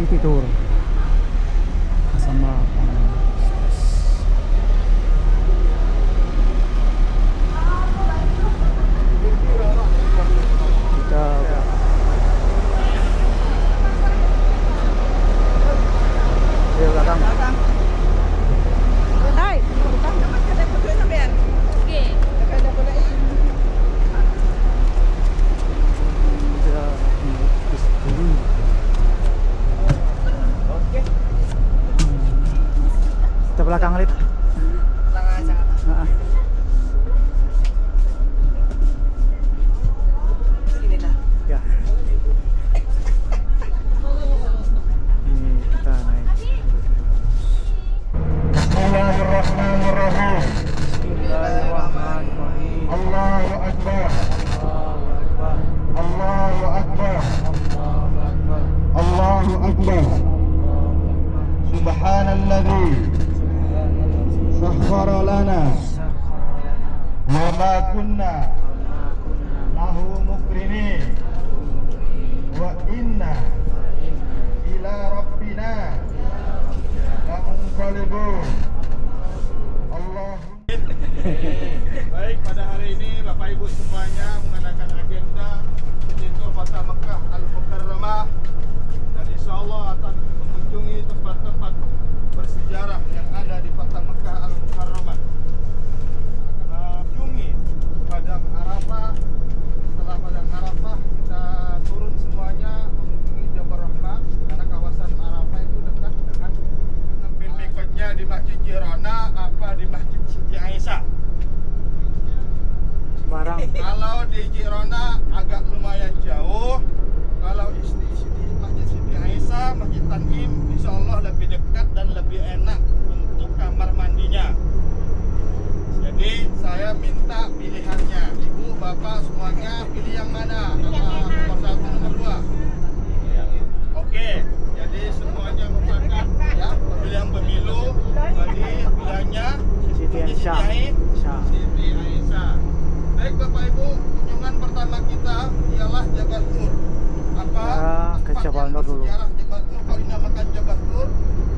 City Tour sama kita di belakang. Tay, utang naman ka na pagkain na yan. Sige. Nakada ko na Kita belakang ulit. Belakang sana. Sini na. Ya. Ini kita naik. Bismillahirrahmanirrahim. Bismillahirrahmanirrahim. Allahu Akbar. Allahu Akbar. Allahu Akbar. Allahu Akbar. Allahu Akbar. Subhanalladzi sakhkhara lana wa ma kunna lahu muqrinin wa inna ila rabbina lamunqalibun. Allah. Baik, pada hari ini Bapak Ibu semuanya mengadakan agenda Pintu Fatah Mekah Al-Mukarramah, dan insya Allah akan mengunjungi tempat-tempat bersejarah yang ada di Fatah Mekah Al-Mukarramah. Akan mengunjungi Padang Arafah. Setelah Padang Arafah kita turun semuanya mengunjungi Jabal Rahmah, karena kawasan Arafah itu dekat dengan mikotnya di Masjid Jirona apa di Masjid Siti Aisyah. Barang. Kalau di Jirona agak lumayan jauh. Kalau di Masjid Siti Aisyah, Masjid Tanim, insya Allah lebih dekat dan lebih enak untuk kamar mandinya. Jadi saya minta pilihannya, ibu, bapak semuanya pilih yang mana? Nomor 1, nomor 2. Oke, jadi semuanya mufakat ya, pemilihan pemilu. Jadi pilihannya Siti Aisyah. Siti Aisyah. Baik Bapak Ibu, kunjungan pertama kita ialah Jabal Nur. Apa? Ya, ke Tempat Jabal yang Nur dulu. bersejarah Jabal Nur, kalau dinamakan Jabal Nur,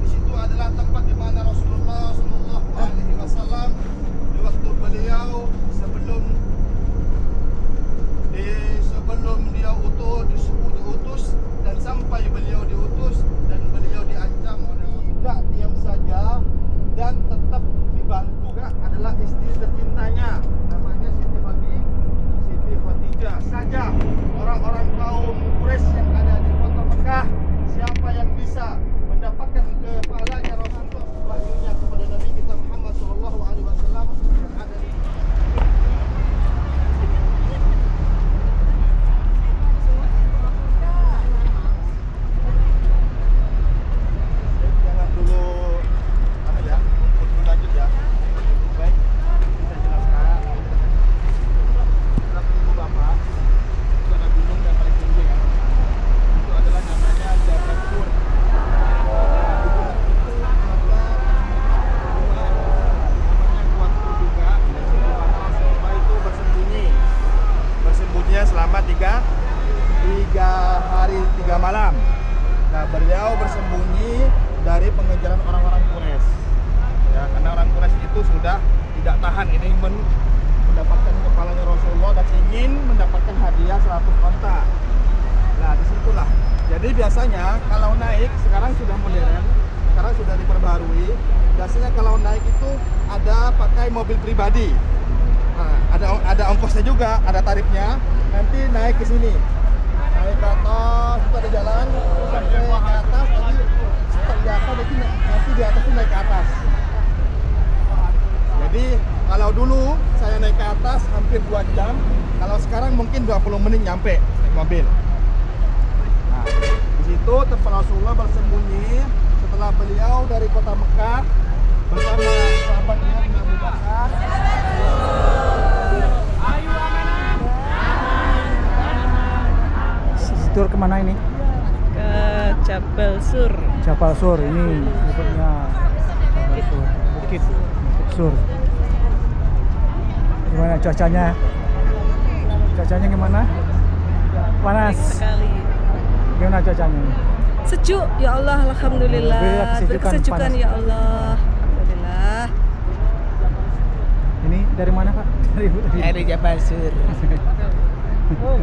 di situ adalah tempat di mana Rasulullah Shallallahu Alaihi Wasallam di waktu beliau sebelum dia diutus dan sampai beliau diutus dan beliau diancam oleh tidak diam saja dan tetap dibantu adalah istri tercintanya, namanya Siti Khadijah saja. Orang-orang kaum Quraisy yang ada di kota Mekah, siapa yang bisa mendapatkan kepalanya Rasulullah, wahyunya kepada Nabi kita Muhammad Shallallahu Alaihi Wasallam yang ada di jangan dulu ya, untuk lanjut ya. Baik, kita jelaskan. Bapak Ibu Bapak, itu ada gunung yang paling tinggi kan. Itu adalah namanya Jabal Nur. Namanya kuat juga. Rasulullah itu bersembunyinya selama 3 hari 3 malam. Nah, beliau bersembunyi dari pengejaran orang-orang Quraisy. Ya, karena orang Quraisy itu sudah tidak tahan ini mendapatkan kepalanya Rasulullah dan ingin mendapatkan hadiah 100 onta. Nah, disitulah. Jadi biasanya kalau naik, sekarang sudah modern, sekarang sudah diperbarui. Biasanya kalau naik itu ada pakai mobil pribadi. Nah, ada ongkosnya juga, ada tarifnya. Nanti naik ke sini. Naik ke atas, itu ada jalan sampai ke atas, nanti stop di atas, nanti di atas itu naik ke atas. Jadi kalau dulu saya naik ke atas hampir 2 jam, kalau sekarang mungkin 20 menit nyampe naik mobil. Nah, di situ tempat Rasulullah bersembunyi setelah beliau dari kota Mekah bersama sahabatnya Abu Bakar. Tour kemana ini? Ke Jabal Sur. Jabal Sur, ini bukitnya Jabal Sur. Bukit Sur. Gimana cuacanya? Cuacanya gimana? Panas. Sekali. Gimana cuacanya? Sejuk, ya Allah, alhamdulillah. Berilah kesejukan, Berkesejukan panas. ya Allah. Alhamdulillah. Ini dari mana Pak? Dari Jabal Sur. 95.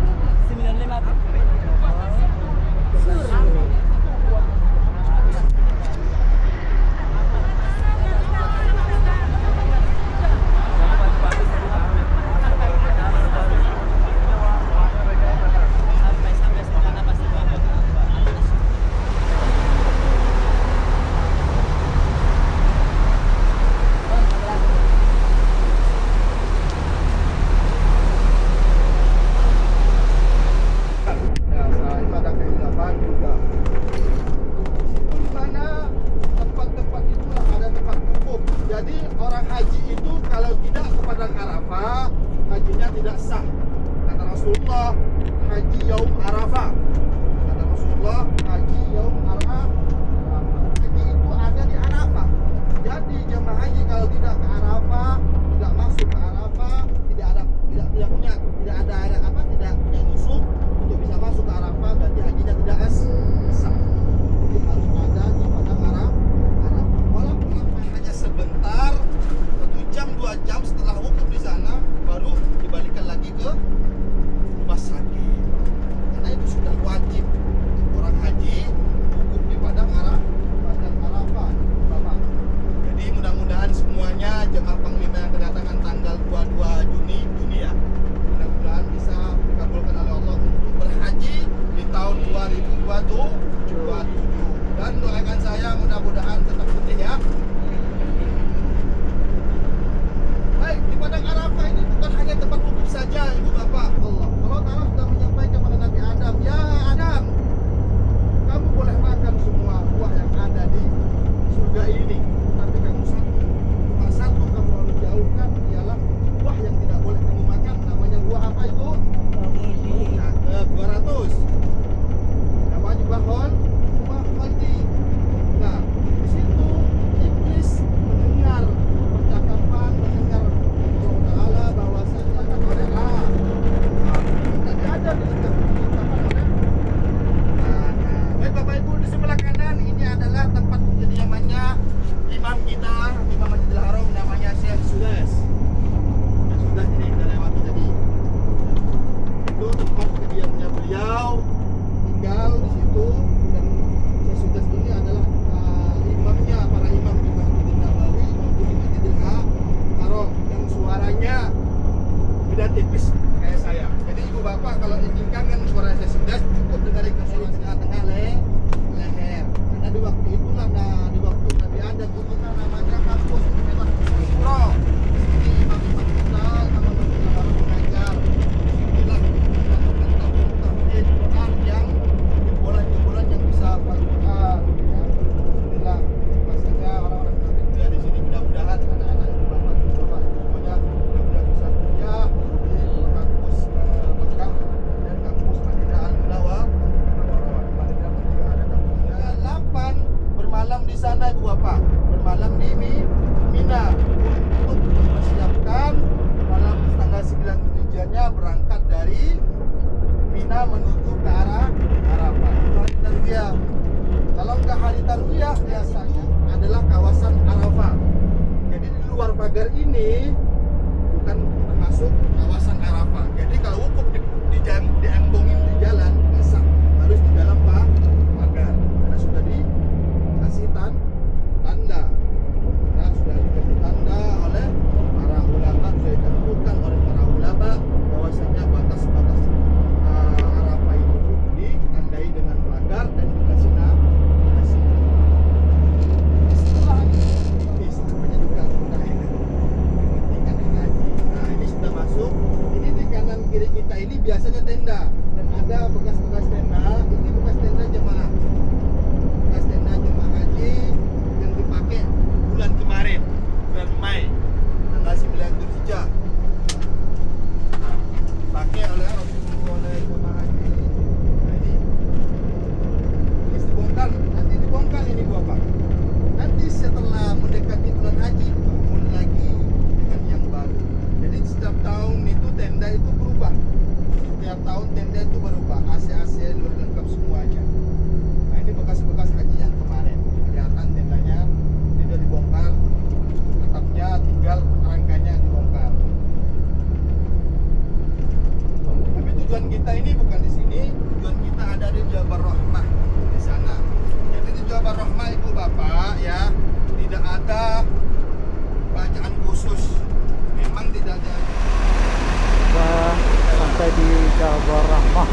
Ya, selain itu ada kehilafan juga. Di mana tempat-tempat itulah ada tempat wukuf. Jadi orang haji itu kalau tidak ke Padang Arafah, hajinya tidak sah. Kata Rasulullah, haji yaum Arafah. Kata Rasulullah, haji yaum Arafah. Haji itu ada di Arafah. Jadi jemaah haji kalau tidak ke Arafah, tidak masuk ke Arafah, tidak punya nusuk untuk bisa masuk ke Arafah, berarti hajinya tidak sah. Jadi harus ada di Padang Arafah. Walaupun hanya sebentar, 1 jam 2 jam setelah wukuf di sana, baru dibalikan lagi ke rumah sakit. Karena itu sudah wajib orang haji wukuf di Padang Arafah. Bapak. Jadi mudah-mudahan semuanya jemaah Panglima yang kedatangan tanggal 22 Juni ya, mudah-mudahan bisa dikabulkan oleh Allah untuk berhaji di tahun 2027. Dan doakan saya mudah-mudahan tetap putih ya. Baik, di Padang Arafah ini bukan hanya tempat wukuf saja, Ibu Bapak. Allah Ta'ala sudah menyampaikan kepada Nabi Adam, ya Adam, kamu boleh makan semua buah yang ada di surga ini, tapi kamu satu kamu harus jauhkan, ialah buah yang tidak boleh kamu makan. Namanya buah apa Ibu? Cakep, 200. Namanya juga buah kholdi. Nah, di situ iblis mendengar percakapan, mendengar Allah Ta'ala bahwasanya kan oleh tadi ada di sekitar baik Bapak Ibu, di sebelah kanan ini adalah tempat kediamannya imam kita, Imam Masjidil Haram, namanya Syekh Sudas. Sudah ini kita lewati tadi. Itu tempat kediamannya beliau, tinggal di situ. Dan Syekh Sudas ini adalah imamnya, para imam di Masjidil Nabawi maupun di Masjidil Haram, yang suaranya beda tipis kayak saya. Jadi Ibu Bapak kalau ingin kangen suara Syekh Sudas, cukup dengarin ke suara tengah-tengah leher. Karena di waktu itulah, di waktu Nabi ada gunungan namanya kampus Imam Pro. Ini imam-imam kita sama Masjidil Haram mengajar. Inilah tahfidz Quran yang jebolan-jebolan yang bisa hafal Quran. Ya. Inilah rasanya orang-orang kerja di sini, mudah-mudahan anak-anak Ibu Bapak semuanya mudah-mudahan bisa kuliah di kampus Mekah dan kampus Madinah Al-Munawwarah. Madinah juga ada kampusnya. 8 bermalam di sana Ibu Bapak, bermalam di Mina untuk mempersiapkan malam tanggal 9 Dzulhijjahnya berangkat dari Mina menuju ke arah Arafah. Itu hari tarwiyah. Kalau nggak hari tarwiyah biasanya adalah kawasan Arafah. Jadi di luar pagar ini bukan termasuk kawasan Arafah. Jadi kalau wukuf diembongin di jalan nggak sah, harus di dalam pagar karena sudah dikasih tanda. Nah, sudah dikasih tanda oleh para ulama, sudah ditentukan oleh para ulama bahwasanya batas-batas Arafah itu ditandai dengan pagar dan dikasih setelah ini namanya juga kepentingan haji. Nah, ini sudah masuk. Ini di kanan kiri kita ini biasanya tenda dan ada bekas-bekas tenda. Ini bekas tenda jemaah. Bekas tenda jemaah haji yang dipakai bulan kemarin, bulan Mei, tanggal 9 Dzulhijjah. Pakai oleh Rasulullah jemaah haji. Nah, ini dibongkar, nanti dibongkar ini Bapak. Nanti setelah mendekati bulan haji bangun lagi dengan yang baru. Jadi setiap tahun itu tenda itu berubah. tujuan kita ini bukan di sini, tujuan kita ada di Jabal Rahmah di sana. Jadi di Jabal Rahmah itu Bapak ya, tidak ada bacaan khusus. Memang tidak ada. Kita sampai di Jabal Rahmah.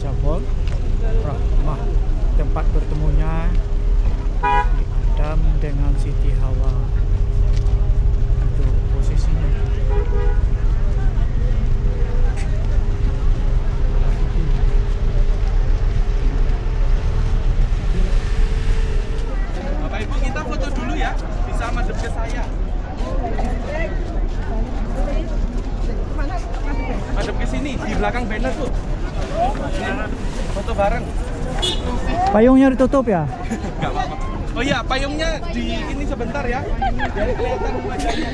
Jabal Rahmah, tempat bertemunya Nabi Adam dengan Siti Hawa. Itu posisinya. Bapak Ibu, kita foto dulu ya, bisa madep ke saya. Madep ke sini, di belakang banner tuh. Foto bareng. Payungnya ditutup ya? Gak apa-apa. Oh iya, payungnya di ini sebentar ya, biar kelihatan wajahnya.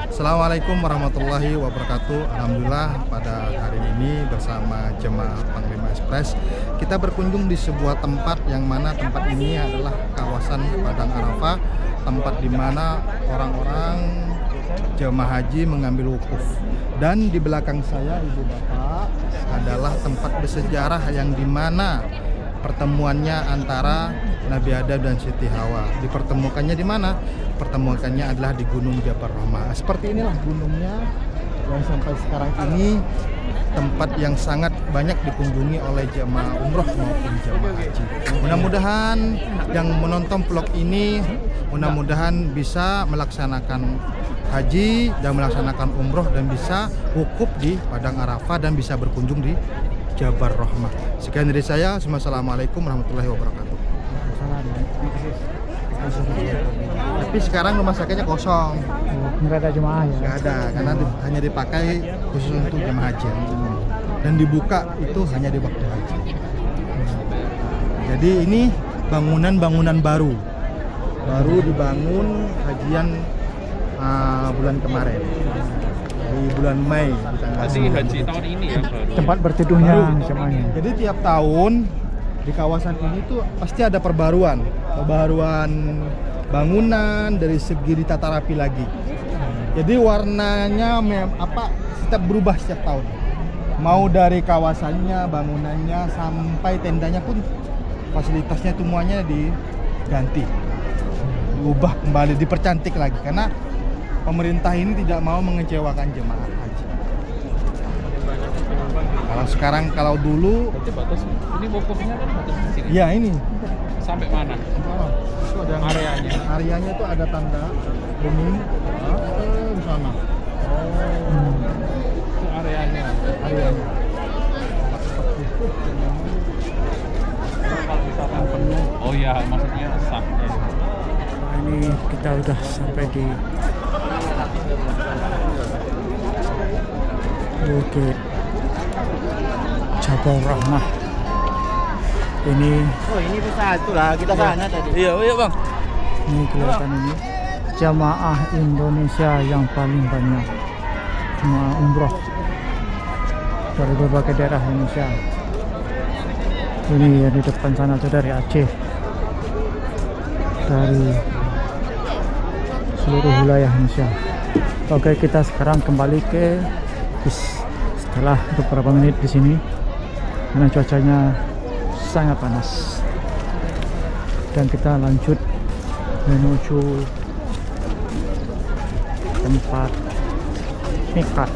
Assalamualaikum warahmatullahi wabarakatuh. Alhamdulillah pada hari ini bersama Jemaah Panglima Express kita berkunjung di sebuah tempat yang mana tempat ini adalah kawasan Padang Arafah, tempat di mana orang-orang jemaah haji mengambil wukuf. Dan di belakang saya Ibu Bapak adalah tempat bersejarah yang dimana pertemuannya antara Nabi Adam dan Siti Hawa. Dipertemukannya di mana? Pertemukannya adalah di Gunung Jabal Rahmah. Seperti inilah gunungnya yang sampai sekarang ini tempat yang sangat banyak dikunjungi oleh jemaah umroh maupun jemaah haji. Mudah-mudahan yang menonton vlog ini mudah-mudahan bisa melaksanakan haji dan melaksanakan umroh dan bisa wukuf di Padang Arafah dan bisa berkunjung di Jabal Rahmah. Sekian dari saya. Assalamualaikum warahmatullahi wabarakatuh. Tapi sekarang rumah sakitnya kosong. Nggak ada jemaah ya? Nggak ada, karena hanya dipakai khusus untuk jemaah haji. Dan dibuka itu hanya di waktu haji. Jadi ini bangunan-bangunan baru dibangun hajian bulan kemarin, di bulan Mei. Pasti haji tahun ini ya baru. Tempat berteduhnya jemaahnya. Jadi tiap tahun di kawasan ini tuh pasti ada perbaruan bangunan dari segi ditata rapi lagi. Jadi warnanya setiap berubah setiap tahun. Mau dari kawasannya, bangunannya sampai tendanya pun fasilitasnya semuanya diganti, diubah kembali, dipercantik lagi karena pemerintah ini tidak mau mengecewakan jemaah haji. Kalau dulu Berarti batas ini wukufnya kan batas di sini. ya ini Sampai mana? itu ada Areanya. Areanya itu ada tanda kuning di sana. Itu areanya. Areanya. Kalau misalkan penuh, oh ya maksudnya sah. Nah, ini kita udah sampai di Bukit Jabal Rahmah. Ini kita sana tadi. Iya, iya bang. ini kelihatan ini jamaah Indonesia yang paling banyak, jemaah umroh dari berbagai daerah Indonesia. Ini yang di depan sana itu dari Aceh, dari seluruh wilayah Indonesia. Oke, kita sekarang kembali ke bis setelah beberapa menit di sini karena cuacanya sangat panas, dan kita lanjut menuju tempat miqat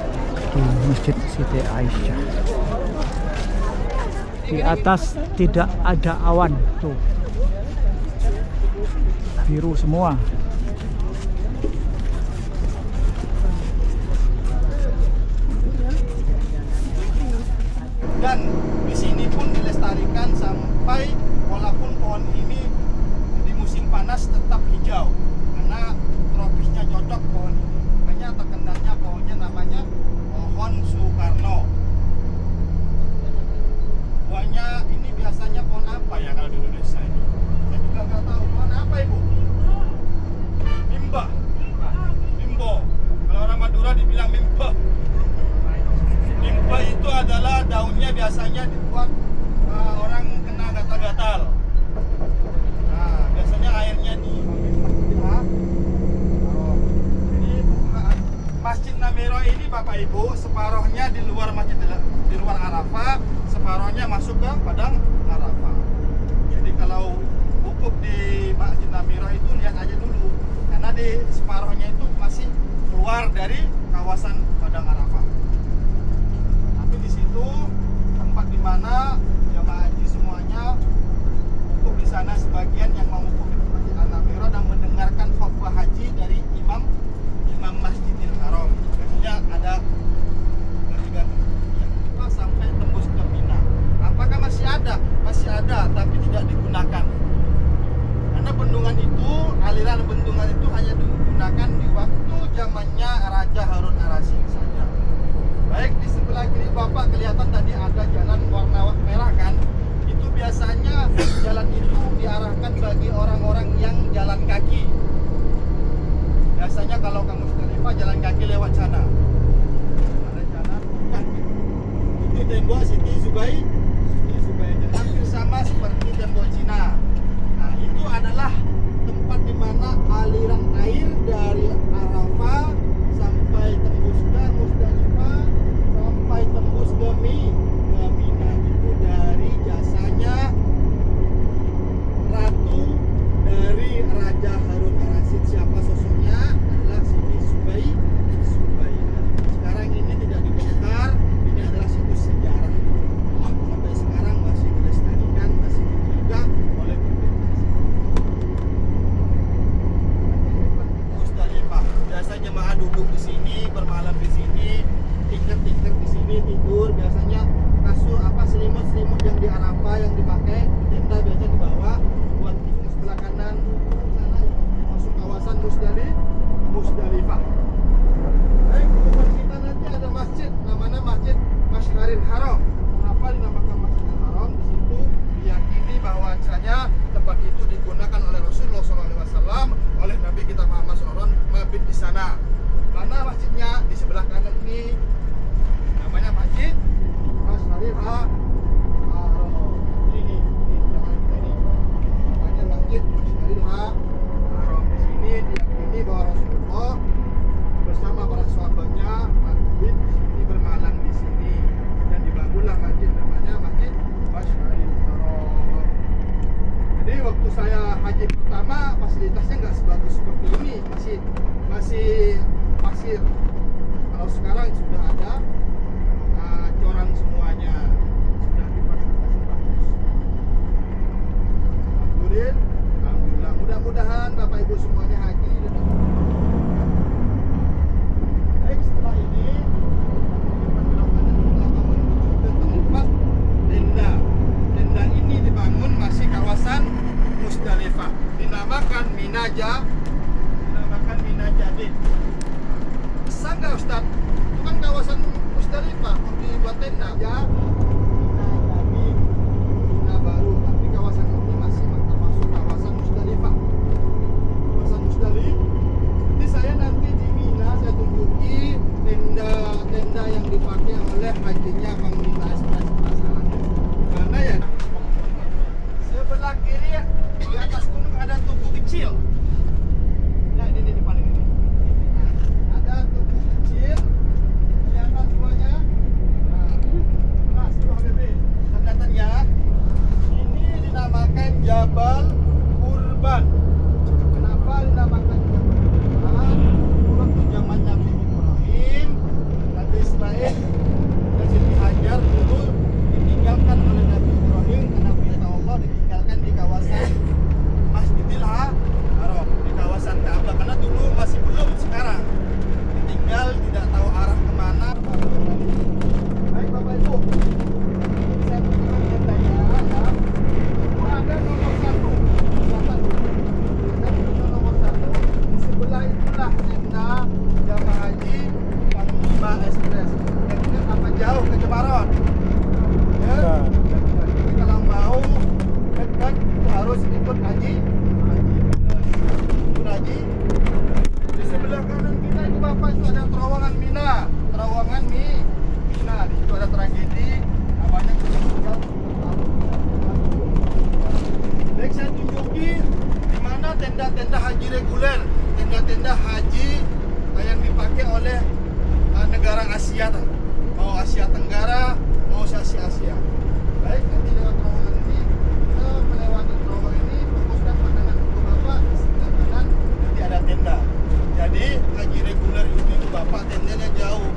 di Masjid Siti Aisyah. Di atas tidak ada awan, tuh biru semua. Dan di sini pun dilestarikan sampai walaupun pohon ini jembatan itu hanya digunakan di waktu zamannya Raja Harun al-Rasyid saja. Baik, di sebelah kiri Bapak kelihatan tadi ada jalan warna merah kan? Itu biasanya jalan itu diarahkan bagi orang-orang yang jalan kaki. Biasanya kalau ke Musdalifah jalan kaki lewat sana. Ada jalan kaki. Itu tembok Siti Zubair. Hampir sama seperti tembok Cina. Nah, itu adalah tempat di mana aliran air dari Arafah sampai tembus ke Musdalifah sampai tembus ke Mina. Itu dari jasanya ratu dari Raja Harun al-Rasyid. Siapa sosoknya? Adalah Siti Zubair. Sekarang ini tidak dibongkar, ini adalah situs sejarah. Sampai sekarang masih dilestarikan, masih dijaga oleh pemerintah. Musdalifah. Biasa jemaah duduk di sini, bermalam di sini, tikar-tikar di sini, tidur. Biasanya kasur selimut-selimut yang di Arafah yang dipakai, tenda biasa di bawah, buat tikar sebelah kanan, sana masuk kawasan Musdalifah. Baik, depan kita nanti ada masjid, namanya Masjid Masyaril Haram. Kenapa dinamakan Masjidil Haram? Di situ diyakini bahwasanya tempat itu digunakan oleh Rasulullah SAW, oleh Nabi kita Muhammad SAW mabit di sana. Mana masjidnya? Di sebelah kanan ini namanya Masjid Masyaril Haram. Ini jangan kita ini. Namanya Masjid Masyaril Haram. Di sini diyakini bahwa Rasulullah bersama para sahabatnya mabit di sini, bermalam di sini, dan dibangunlah masjid namanya Masjid Masyaril Haram. Jadi waktu saya haji pertama fasilitasnya nggak sebagus seperti ini, masih pasir. Kalau sekarang sudah ada coran semuanya, sudah difasilitasi bagus. Alhamdulillah. Mudah-mudahan Bapak Ibu semuanya haji. Baik, setelah ini menuju ke tempat tenda. Tenda ini dibangun masih kawasan Musdalifah. Dinamakan Minajadid. Sangga Ustaz, itu kan kawasan Musdalifah, kok dibuat tenda ya? Minajadid, Mina baru, tapi kawasan ini masih termasuk kawasan Musdalifah. Kawasan Musdalifah. Jadi saya nanti di Mina saya tunjuki tenda-tenda yang dipakai oleh hajinya Pemerintah Express masalahnya. Karena ya sebelah kiri di atas gunung ada tugu kecil. Nah, ini di depan ini. Nah, ada tugu kecil. Kelihatan semuanya. Nah, sebuah BB. Kelihatan ya. Ini dinamakan Jabal Kurban. Kenapa dinamakan Jabal Kurban? Waktu zaman Nabi Ibrahim, Nabi Ismail dan Siti Hajar dulu ditinggalkan oleh Nabi Ibrahim karena perintah Allah, ditinggalkan di kawasan Masjidil Haram, di kawasan Ka'bah, karena dulu masih belum, sekarang tinggal tidak tahu arah kemana. Baik Bapak Ibu, saya perhatikan tendanya ya. Itu ada nomor 1. Nomor 1 di sebelah itulah tenda jamaah haji Panglima Express. Dan ini apa jauh ke Jemaron? Ya. Jadi kalau mau dekat harus ikut haji. Haji. Di sebelah kanan kita itu Bapak itu ada terowongan Mina. Terowongan Mina. Di situ ada tragedi namanya meninggal. Baik, saya tunjuki di mana tenda-tenda haji reguler, tenda-tenda haji yang dipakai oleh negara Asia, mau Asia Tenggara, mau Asia. Baik, nanti lewat terowongan ini, kita melewati terowongan ini, fokuskan pandangan ke Bapak di sebelah kanan, nanti ada tenda. Jadi haji reguler itu Bapak tendanya jauh.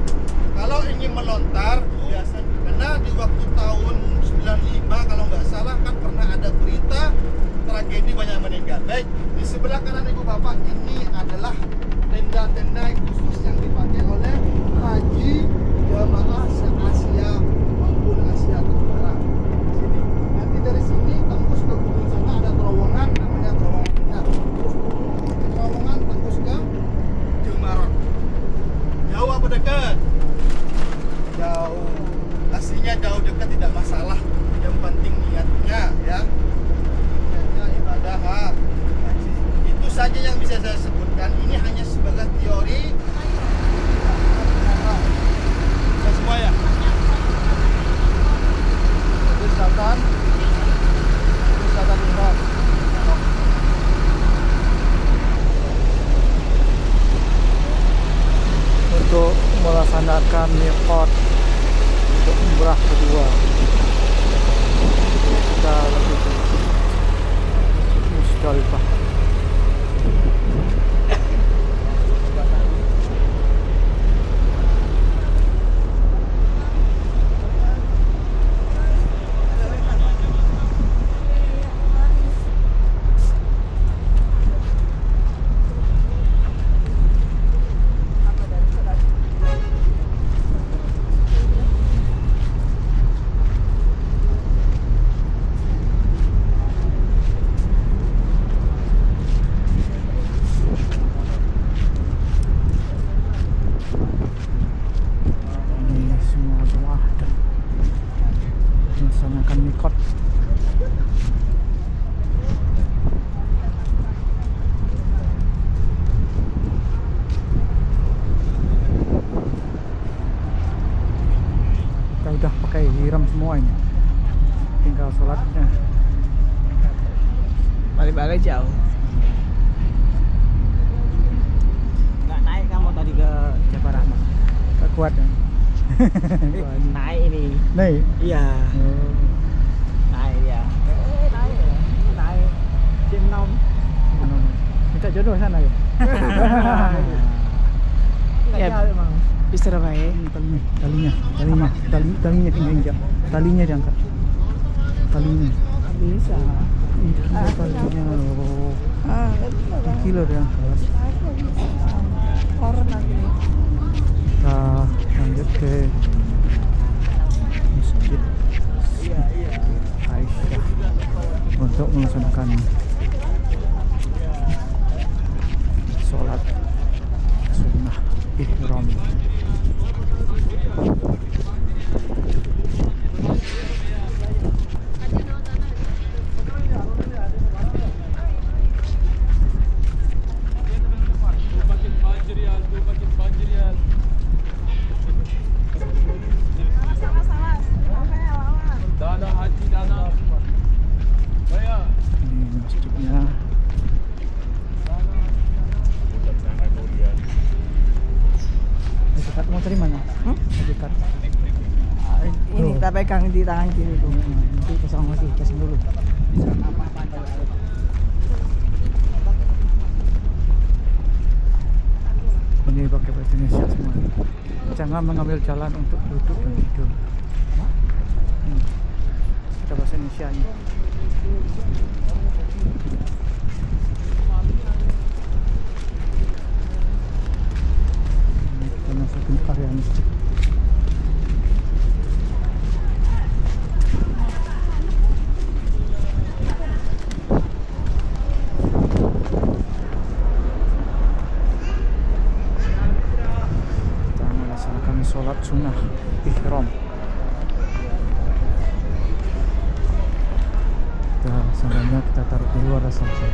Kalau ingin melontar, biasanya karena di waktu tahun 95 kalau nggak salah kan pernah ada berita tragedi banyak meninggal. Baik, di sebelah kanan Ibu Bapak ini adalah tenda-tenda khusus yang dipakai oleh haji jamaah se-Asia maupun Asia Tenggara. Sini. Nanti dari sini tembus ke gunung sana ada terowongan namanya terowongan Mina. Terus terowongan semua ini. Tinggal sholatnya. Balik-balik jauh. Nggak naik kamu tadi ke Jabal Rahmah. Tak kuat ya. Naik ini. Naik. Iya. Oh. Naik ya. Naik. Jam 6. Minta jodoh sana ya. Ya, bisa baik. Talinya tinggal injak. Talinya diangkat. Talinya. Bisa. Talinya. Oh. Kilo diangkat. Kita lanjut ke masjid Aisyah untuk melaksanakan sholat sunnah ihram. Ini masjidnya. Dekat mau dari mana? Dekat. Ini kita pegang di tangan kiri itu. Nanti pasang lagi, pasang dulu. Ini pakai bahasa Indonesia semua. Jangan mengambil jalan untuk duduk dan tidur. Kita bahasa Indonesia ini. Ini kita masukin area masjid. Kita melaksanakan sholat sunnah ihram. Kita sandalnya kita taruh di luar saja.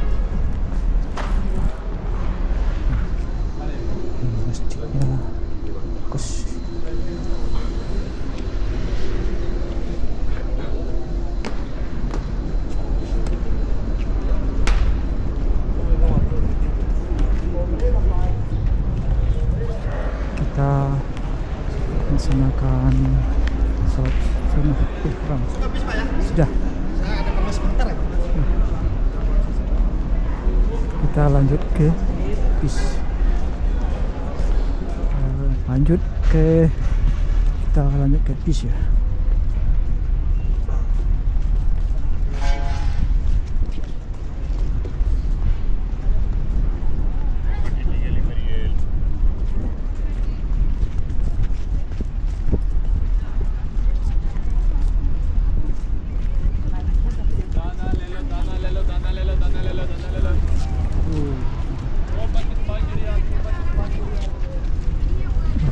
Ini masjidnya bagus. Kita melaksanakan sholat sunnah ihram. Sudah. Kita lanjut ke bis. Kita lanjut ke bis ya.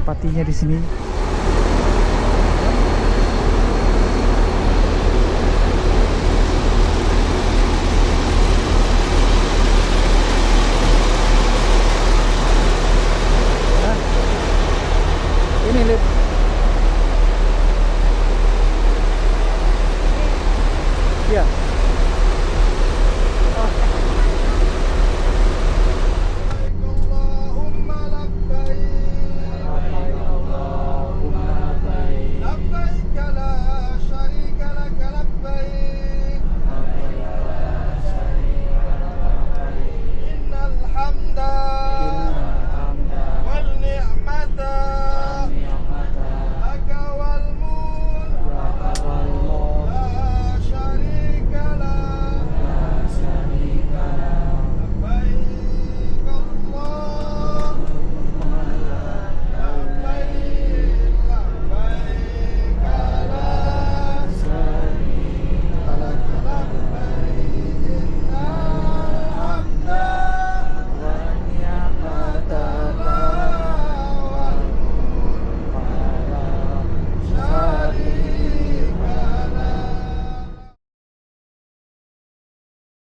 Merpatinya di sini